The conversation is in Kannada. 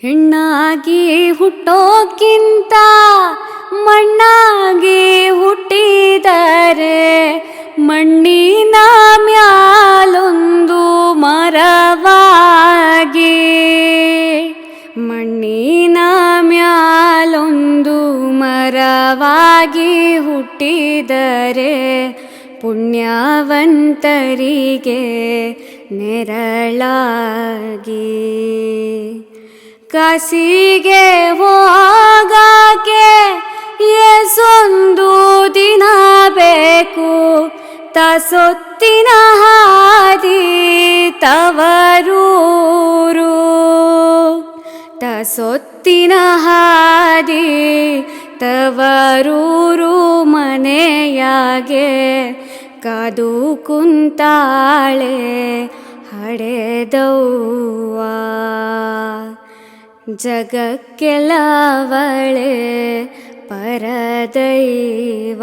ಹೆಣ್ಣಾಗಿ ಹುಟ್ಟೋಕ್ಕಿಂತ ಮಣ್ಣಾಗಿ ಹುಟ್ಟಿದರೆ ಮಣ್ಣಿನ ಮ್ಯಾಲೊಂದು ಮರವಾಗಿ, ಮಣ್ಣಿನ ಮ್ಯಾಲೊಂದು ಮರವಾಗಿ ಹುಟ್ಟಿದರೆ ಪುಣ್ಯವಂತರಿಗೆ ನೆರಳಾಗಿ. ಕಾಸಿಗೆ ಹೋಗಕ್ಕೆ ಎಸೊಂದು ದಿನ ಬೇಕು, ತಸೊತ್ತಿನ ಹಾದಿ ತವರೂರು, ತಸೊತ್ತಿನ ಹಾದಿ ತವರೂರು ಮನೆಯಾಗೆ ಕಾದು ಕುಂತಾಳೆ ಹಡೆದವ್ವ. ಜಗಕ್ಕೆಲ್ಲವಳೆ ಪರದೈವ.